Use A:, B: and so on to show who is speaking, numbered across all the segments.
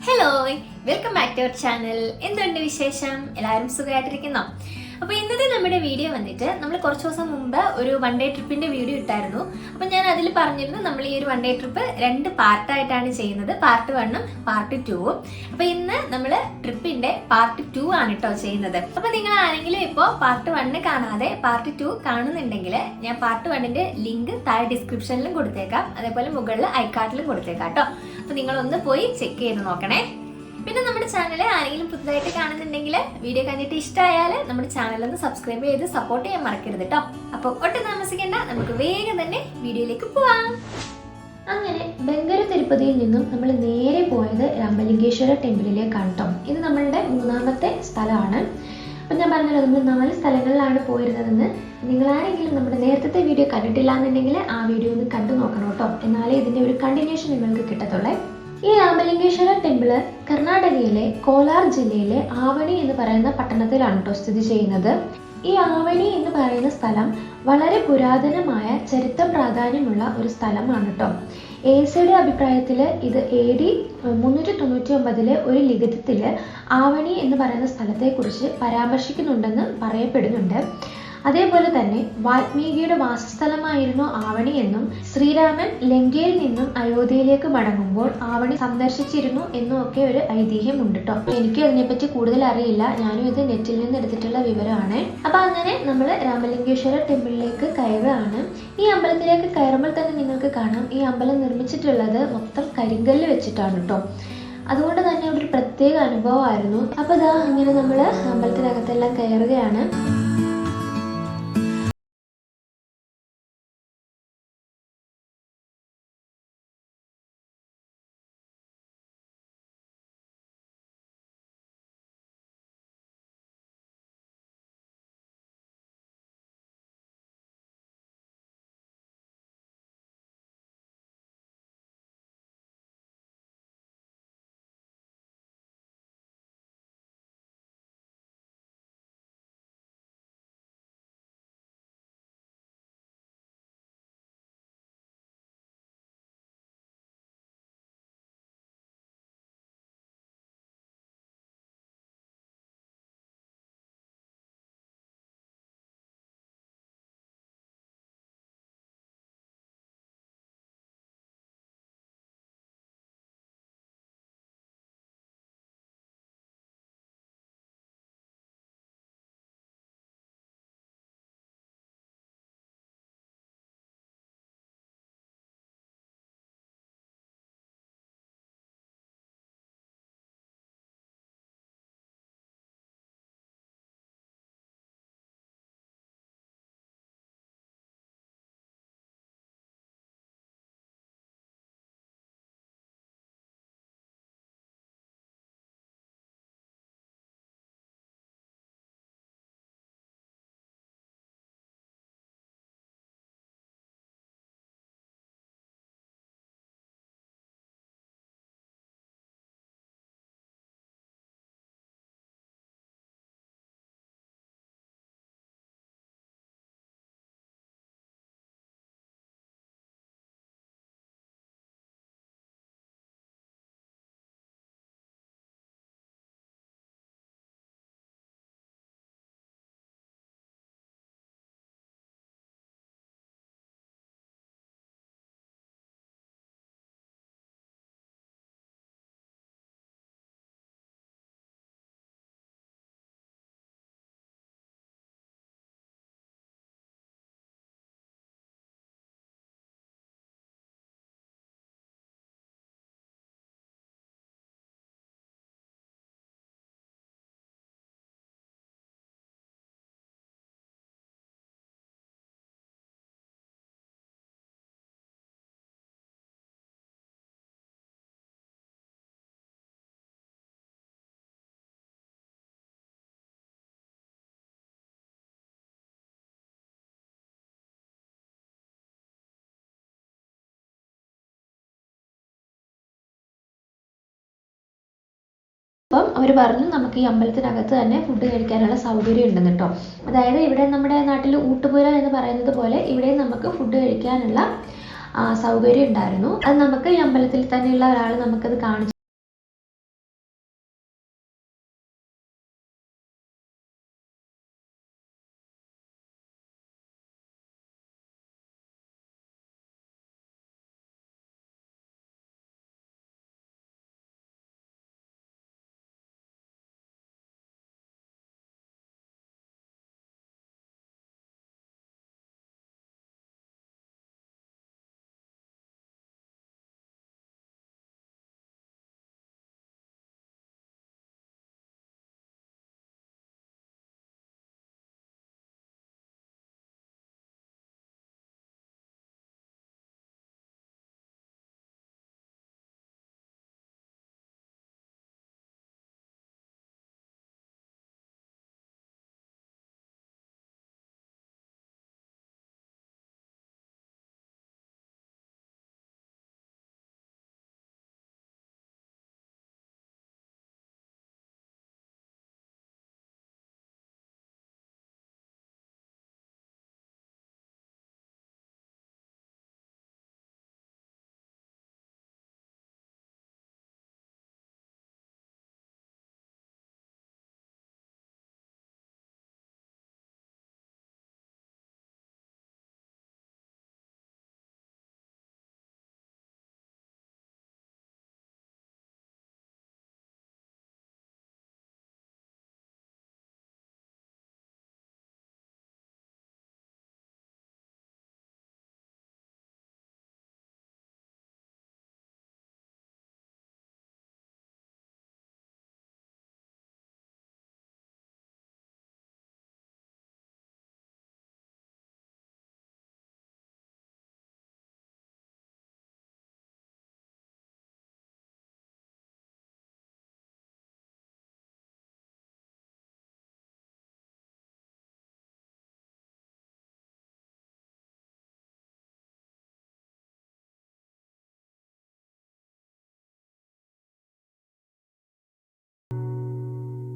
A: Hello, welcome back to our channel. എന്തുണ്ട് വിശേഷം? എല്ലാവരും സുഖമായിട്ടിരിക്കുന്നോ? അപ്പോൾ ഇന്നത്തെ നമ്മുടെ വീഡിയോ വന്നിട്ട് നമ്മൾ കുറച്ച് ദിവസം മുമ്പ് ഒരു വൺ ഡേ ട്രിപ്പിന്റെ വീഡിയോ ഇട്ടായിരുന്നു. അപ്പോൾ ഞാൻ അതിൽ പറഞ്ഞിരുന്നു നമ്മൾ ഈ ഒരു വൺ ഡേ ട്രിപ്പ് 2 പാർട്ടായിട്ടാണ് ചെയ്യുന്നത്, പാർട്ട് 1ഉം പാർട്ട് 2ഉം. അപ്പോൾ ഇന്ന് നമ്മൾ ട്രിപ്പിന്റെ പാർട്ട് 2 ആണ് കേട്ടോ ചെയ്യുന്നത്. അപ്പോൾ നിങ്ങൾ ആരെങ്കിലും ഇപ്പോൾ പാർട്ട് 1 കാണാതെ പാർട്ട് 2 കാണുന്നുണ്ടെങ്കിൽ ഞാൻ പാർട്ട് 1ന്റെ ലിങ്ക് താഴെ ഡിസ്ക്രിപ്ഷനിലും കൊടുത്തേക്കാം, അതേപോലെ മുകളിൽ ഐക്കാർഡിലും കൊടുത്തേക്കാം കേട്ടോ. അപ്പോൾ നിങ്ങളൊന്ന് പോയി ചെക്ക് ചെയ്ത് നോക്കണേ. പിന്നെ നമ്മുടെ ചാനൽ ആരെങ്കിലും പുതുതായിട്ട് കാണുന്നുണ്ടെങ്കിൽ വീഡിയോ കണ്ടിട്ട് ഇഷ്ടമായാൽ നമ്മുടെ ചാനൽ ഒന്ന് സബ്സ്ക്രൈബ് ചെയ്ത് സപ്പോർട്ട് ചെയ്യാൻ മറക്കരുത് കേട്ടോ. അപ്പോൾ ഒട്ടും താമസിക്കേണ്ട, നമുക്ക് വേഗം തന്നെ വീഡിയോയിലേക്ക് പോവാം. അങ്ങനെ ബംഗര തിരുപ്പതിയിൽ നിന്നും നമ്മൾ നേരെ പോയത് രാമലിംഗേശ്വര ടെമ്പിളിലേക്കാണ് കേട്ടോ. ഇത് നമ്മളുടെ 3ാമത്തെ സ്ഥലമാണ്. അപ്പം ഞാൻ പറഞ്ഞല്ലോ നമ്മൾ 4 സ്ഥലങ്ങളിലാണ് പോയിരുന്നതെന്ന്. നിങ്ങളാരെങ്കിലും നമ്മുടെ നേരത്തെ വീഡിയോ കണ്ടിട്ടില്ല എന്നുണ്ടെങ്കിൽ ആ വീഡിയോ ഒന്ന് കണ്ടു നോക്കണം കേട്ടോ, എന്നാലേ ഇതിൻ്റെ ഒരു കണ്ടിന്യൂഷൻ നിങ്ങൾക്ക് കിട്ടത്തുള്ളേ. ഈ രാമലിംഗേശ്വര ടെമ്പിള് കർണാടകയിലെ കോലാർ ജില്ലയിലെ ആവണി എന്ന് പറയുന്ന പട്ടണത്തിലാണ് കേട്ടോ സ്ഥിതി ചെയ്യുന്നത്. ഈ ആവണി എന്ന് പറയുന്ന സ്ഥലം വളരെ പുരാതനമായ ചരിത്ര പ്രാധാന്യമുള്ള ഒരു സ്ഥലമാണ് കേട്ടോ. എസിയുടെ അഭിപ്രായത്തിൽ ഇത് AD 399 ഒരു ലിഖിതത്തിൽ ആവണി എന്ന് പറയുന്ന സ്ഥലത്തെക്കുറിച്ച് പരാമർശിക്കുന്നുണ്ടെന്ന് പറയപ്പെടുന്നുണ്ട്. അതേപോലെ തന്നെ വാൽമീകിയുടെ വാസസ്ഥലമായിരുന്നു ആവണി എന്നും ശ്രീരാമൻ ലങ്കയിൽ നിന്നും അയോധ്യയിലേക്ക് മടങ്ങുമ്പോൾ ആവണി സന്ദർശിച്ചിരുന്നു എന്നും ഒക്കെ ഒരു ഐതിഹ്യം ഉണ്ട് കേട്ടോ. എനിക്ക് അതിനെപ്പറ്റി കൂടുതൽ അറിയില്ല, ഞാനും ഇത് നെറ്റിൽ നിന്ന് എടുത്തിട്ടുള്ള വിവരമാണ്. അപ്പൊ അങ്ങനെ നമ്മൾ രാമലിംഗേശ്വര ടെമ്പിളിലേക്ക് കയറുകയാണ്. ഈ അമ്പലത്തിലേക്ക് കയറുമ്പോൾ തന്നെ നിങ്ങൾക്ക് കാണാം ഈ അമ്പലം നിർമ്മിച്ചിട്ടുള്ളത് മൊത്തം കരിങ്കല്ല് വെച്ചിട്ടാണ് കേട്ടോ. അതുകൊണ്ട് തന്നെ ഒരു പ്രത്യേക അനുഭവമായിരുന്നു. അപ്പൊ ഇതാ ഇങ്ങനെ നമ്മൾ അമ്പലത്തിനകത്തെല്ലാം കയറുകയാണ്. അപ്പം അവർ പറഞ്ഞു നമുക്ക് ഈ അമ്പലത്തിനകത്ത് തന്നെ ഫുഡ് കഴിക്കാനുള്ള സൗകര്യം ഉണ്ടെന്ന് കേട്ടോ. അതായത് ഇവിടെ നമ്മുടെ നാട്ടിൽ ഊട്ടുപുര എന്ന് പറയുന്നത് പോലെ ഇവിടെ നമുക്ക് ഫുഡ് കഴിക്കാനുള്ള സൗകര്യം ഉണ്ടായിരുന്നു. അത് നമുക്ക് ഈ അമ്പലത്തിൽ തന്നെയുള്ള ഒരാൾ നമുക്കത് കാണിച്ചു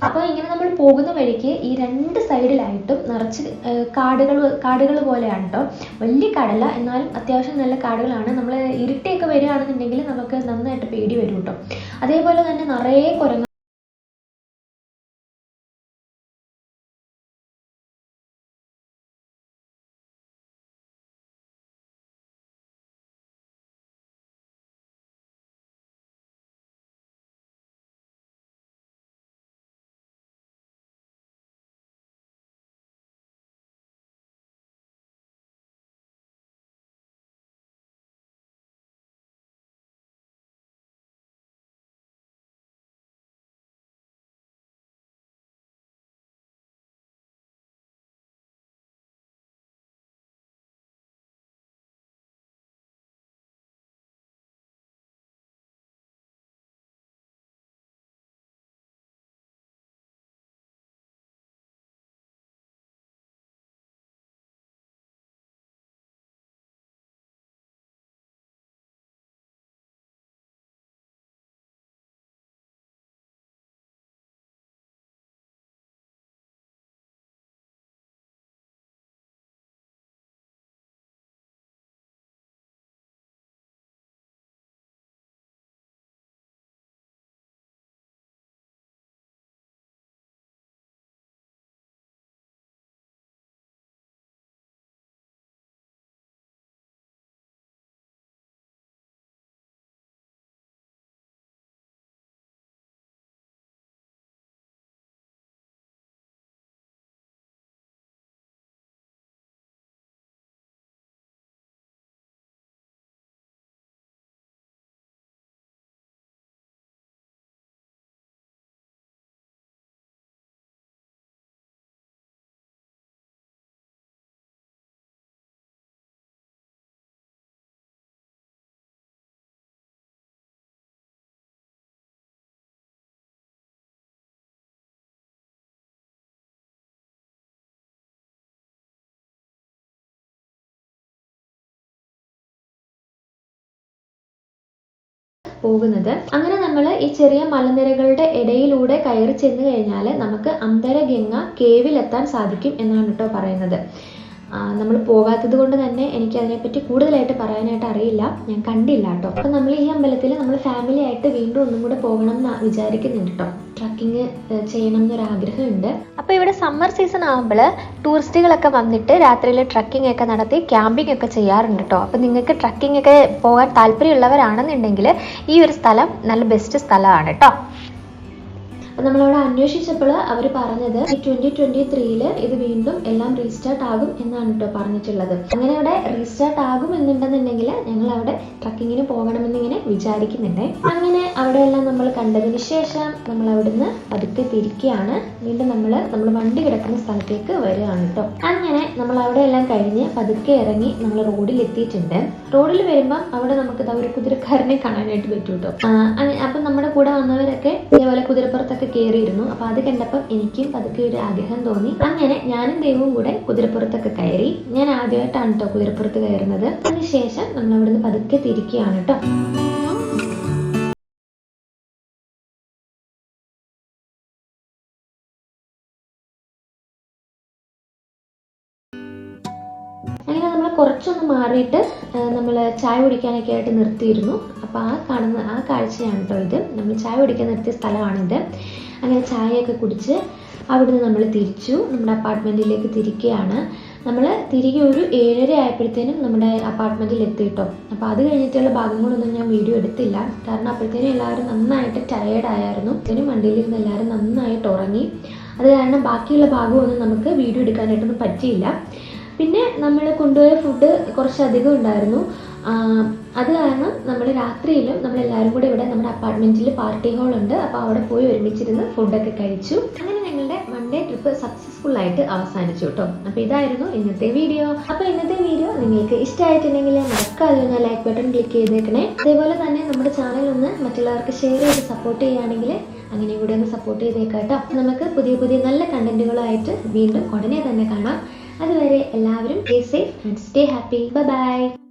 A: അപ്പോൾ ഇങ്ങനെ നമ്മൾ പോകുന്ന വഴിക്ക് ഈ രണ്ട് സൈഡിലായിട്ടും നിറച്ച് കാടുകൾ പോലെയാണ് കേട്ടോ. വലിയ കാടല്ല, എന്നാലും അത്യാവശ്യം നല്ല കാടുകളാണ്. നമ്മൾ ഇരുട്ടിയൊക്കെ വരികയാണെന്നുണ്ടെങ്കിൽ നമുക്ക് നന്നായിട്ട് പേടി വരും കേട്ടോ. അതേപോലെ തന്നെ നിറയെ കുരങ്ങ് പോകുന്നത്. അങ്ങനെ നമ്മൾ ഈ ചെറിയ മലനിരകളുടെ ഇടയിലൂടെ കയറി ചെന്ന് കഴിഞ്ഞാൽ നമുക്ക് അന്തരഗംഗ കേവിലെത്താൻ സാധിക്കും എന്നാണ് കേട്ടോ പറയുന്നത്. നമ്മൾ പോകാത്തത് കൊണ്ട് തന്നെ എനിക്ക് അതിനെപ്പറ്റി കൂടുതലായിട്ട് പറയാനായിട്ട് അറിയില്ല, ഞാൻ കണ്ടില്ല കേട്ടോ. അപ്പം നമ്മൾ ഈ അമ്പലത്തിൽ നമ്മൾ ഫാമിലി ആയിട്ട് വീണ്ടും ഒന്നും കൂടെ പോകണം എന്ന് വിചാരിക്കുന്നുണ്ട് കേട്ടോ. ട്രക്കിങ് ചെയ്യണം എന്നൊരാഗ്രഹമുണ്ട്. അപ്പോൾ ഇവിടെ സമ്മർ സീസൺ ആകുമ്പോൾ ടൂറിസ്റ്റുകളൊക്കെ വന്നിട്ട് രാത്രിയിൽ ട്രക്കിംഗ് ഒക്കെ നടത്തി ക്യാമ്പിംഗ് ഒക്കെ ചെയ്യാറുണ്ട് കേട്ടോ. അപ്പോൾ നിങ്ങൾക്ക് ട്രക്കിംഗ് ഒക്കെ പോകാൻ താല്പര്യമുള്ളവരാണെന്നുണ്ടെങ്കിൽ ഈ ഒരു സ്ഥലം നല്ല ബെസ്റ്റ് സ്ഥലമാണ് കേട്ടോ. നമ്മളവിടെ അന്വേഷിച്ചപ്പോൾ അവർ പറഞ്ഞത് 2023 ഇത് വീണ്ടും എല്ലാം റീസ്റ്റാർട്ട് ആകും എന്നാണ് കേട്ടോ പറഞ്ഞിട്ടുള്ളത്. അങ്ങനെ അവിടെ റീസ്റ്റാർട്ട് ആകും എന്നുണ്ടെന്നുണ്ടെങ്കിൽ ഞങ്ങൾ അവിടെ ട്രക്കിങ്ങിന് പോകണമെന്നിങ്ങനെ വിചാരിക്കുന്നുണ്ട്. അങ്ങനെ അവിടെയെല്ലാം നമ്മൾ കണ്ടതിന് ശേഷം നമ്മൾ അവിടുന്ന് പതുക്കെ തിരിക്കുകയാണ്. വീണ്ടും നമ്മൾ വണ്ടി കിടക്കുന്ന സ്ഥലത്തേക്ക് വരികയാണ് കേട്ടോ. അങ്ങനെ നമ്മൾ അവിടെയെല്ലാം കഴിഞ്ഞ് പതുക്കെ ഇറങ്ങി നമ്മൾ റോഡിൽ എത്തിയിട്ടുണ്ട്. റോഡിൽ വരുമ്പം അവിടെ നമുക്ക് ഒരു കുതിരക്കാരനെ കാണാനായിട്ട് പറ്റും കേട്ടോ. അപ്പം നമ്മുടെ കൂടെ വന്നവരൊക്കെ ഇതേപോലെ കുതിരപ്പുറത്തൊക്കെ കയറിയിരുന്നു. അപ്പൊ അത് കണ്ടപ്പോൾ എനിക്കും പതുക്കെ ഒരു ആഗ്രഹം തോന്നി. അങ്ങനെ ഞാനും ദൈവവും കൂടെ കുതിരപ്പുറത്തൊക്കെ കയറി. ഞാൻ ആദ്യമായിട്ടാണ് കേട്ടോ കുതിരപ്പുറത്ത് കയറുന്നത്. അതിനുശേഷം നമ്മൾ അവിടുന്ന് പതുക്കെ തിരിക്കുകയാണ് കേട്ടോ. അങ്ങനെ നമ്മൾ കുറച്ചൊന്ന് മാറിയിട്ട് നമ്മൾ ചായ കുടിക്കാനൊക്കെ ആയിട്ട് നിർത്തിയിരുന്നു. അപ്പോൾ ആ കാഴ്ചയാണ് കേട്ടോ ഇത്. നമ്മൾ ചായ കുടിക്കാൻ നിർത്തിയ സ്ഥലമാണിത്. അങ്ങനെ ചായയൊക്കെ കുടിച്ച് അവിടുന്ന് നമ്മൾ തിരിച്ചു നമ്മുടെ അപ്പാർട്ട്മെൻറ്റിലേക്ക് തിരിക്കുകയാണ്. നമ്മൾ തിരികെ ഒരു 7:30 ആയപ്പോഴത്തേനും നമ്മുടെ അപ്പാർട്ട്മെൻറ്റിൽ എത്തിയിട്ടോ. അപ്പോൾ അത് കഴിഞ്ഞിട്ടുള്ള ഭാഗങ്ങളൊന്നും ഞാൻ വീഡിയോ എടുത്തില്ല, കാരണം അപ്പോഴത്തേനും എല്ലാവരും നന്നായിട്ട് ടയേർഡായിരുന്നു. അതിനും വണ്ടിയിലിരുന്ന് എല്ലാവരും നന്നായിട്ട് ഉറങ്ങി. അത് കാരണം ബാക്കിയുള്ള ഭാഗമൊന്നും നമുക്ക് വീഡിയോ എടുക്കാനായിട്ടൊന്നും പറ്റിയില്ല. പിന്നെ നമ്മൾ കൊണ്ടുപോയ ഫുഡ് കുറച്ചധികം ഉണ്ടായിരുന്നു. അത് കാരണം നമ്മൾ രാത്രിയിലും നമ്മളെല്ലാവരും കൂടെ ഇവിടെ നമ്മുടെ അപ്പാർട്ട്മെൻറ്റിൽ പാർട്ടി ഹാൾ ഉണ്ട്. അപ്പോൾ അവിടെ പോയി ഒരുമിച്ചിരുന്ന് ഫുഡൊക്കെ കഴിച്ചു. അങ്ങനെ ഞങ്ങളുടെ വൺ ഡേ ട്രിപ്പ് സക്സസ്ഫുൾ ആയിട്ട് അവസാനിച്ചു കേട്ടോ. അപ്പോൾ ഇതായിരുന്നു ഇന്നത്തെ വീഡിയോ. അപ്പോൾ ഇന്നത്തെ വീഡിയോ നിങ്ങൾക്ക് ഇഷ്ടമായിട്ടുണ്ടെങ്കിൽ മറക്കാതെ ഒന്ന് ലൈക്ക് ബട്ടൺ ക്ലിക്ക് ചെയ്തേക്കണേ. അതേപോലെ തന്നെ നമ്മുടെ ചാനൽ ഒന്ന് മറ്റുള്ളവർക്ക് ഷെയർ ചെയ്ത് സപ്പോർട്ട് ചെയ്യുകയാണെങ്കിൽ അങ്ങനെ കൂടി ഒന്ന് സപ്പോർട്ട് ചെയ്തേക്കാം കേട്ടോ. നമുക്ക് പുതിയ നല്ല കണ്ടന്റുകളായിട്ട് വീണ്ടും ഉടനെ തന്നെ കാണാം. അതുവരെ എല്ലാവരും stay safe and stay happy. Bye bye.